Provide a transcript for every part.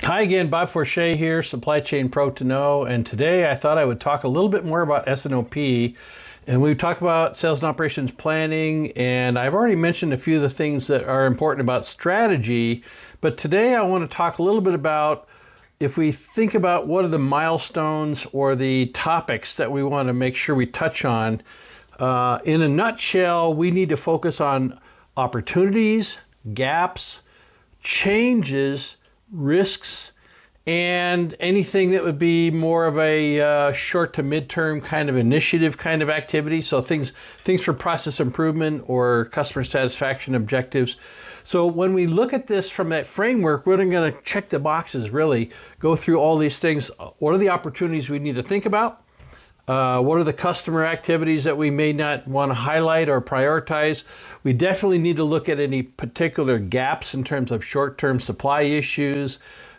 Hi again, Bob Forche here, Supply Chain Pro to Know, and today I thought I would talk a little bit more about S&OP, and we talk about sales and operations planning, and I've already mentioned a few of the things that are important about strategy, but today I want to talk a little bit about if we think about what are the milestones or the topics that we want to make sure we touch on. In a nutshell, we need to focus on opportunities, gaps, changes, risks, and anything that would be more of a short to midterm kind of initiative kind of activity. So things for process improvement or customer satisfaction objectives. So when we look at this from that framework, we're going to check the boxes, really go through all these things. What are the opportunities we need to think about? What are the customer activities that we may not want to highlight or prioritize? We definitely need to look at any particular gaps in terms of short-term supply issues,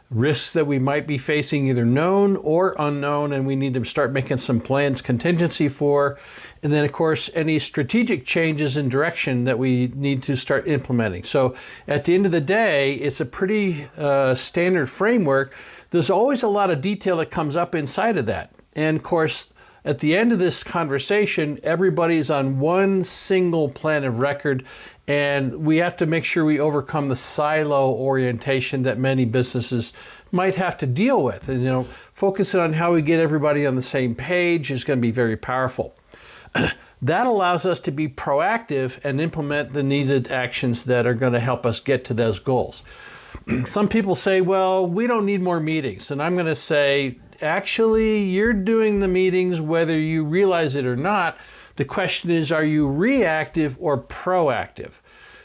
risks that we might be facing, either known or unknown, and we need to start making some plans contingency for. And then, of course, any strategic changes in direction that we need to start implementing. So at the end of the day, it's a pretty standard framework. There's always a lot of detail that comes up inside of that. And of course, at the end of this conversation, everybody's on one single plan of record, and we have to make sure we overcome the silo orientation that many businesses might have to deal with. And, focusing on how we get everybody on the same page is going to be very powerful. That allows us to be proactive and implement the needed actions that are going to help us get to those goals. Some people say, well, we don't need more meetings. And I'm going to say, actually, you're doing the meetings whether you realize it or not. The question is, are you reactive or proactive?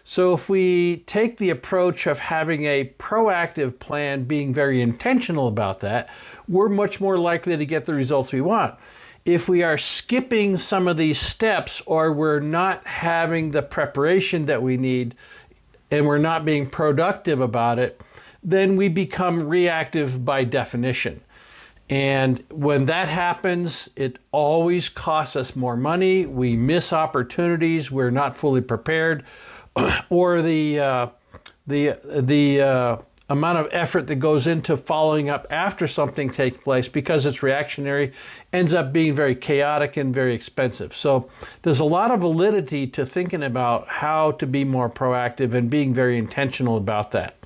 So if we take the approach of having a proactive plan, being very intentional about that, we're much more likely to get the results we want. If we are skipping some of these steps, or we're not having the preparation that we need, and we're not being productive about it, then we become reactive by definition. And when that happens, it always costs us more money. We miss opportunities. We're not fully prepared, or the amount of effort that goes into following up after something takes place, because it's reactionary, ends up being very chaotic and very expensive. So there's a lot of validity to thinking about how to be more proactive and being very intentional about that.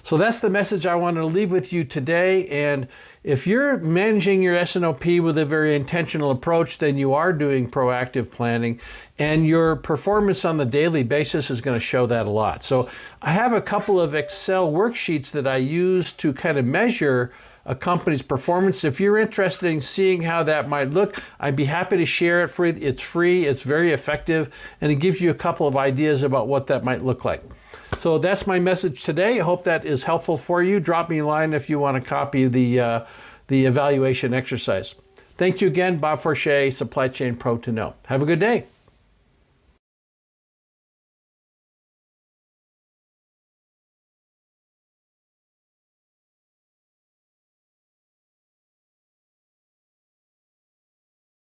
So that's the message I want to leave with you today. And if you're managing your S&OP with a very intentional approach, then you are doing proactive planning, and your performance on the daily basis is going to show that a lot. So I have a couple of Excel worksheets that I use to kind of measure a company's performance. If you're interested in seeing how that might look, I'd be happy to share it for you. It's free, it's very effective, and it gives you a couple of ideas about what that might look like. So that's my message today. I hope that is helpful for you. Drop me a line if you want to copy the evaluation exercise. Thank you again, Bob Forche, Supply Chain Pro to Know. Have a good day.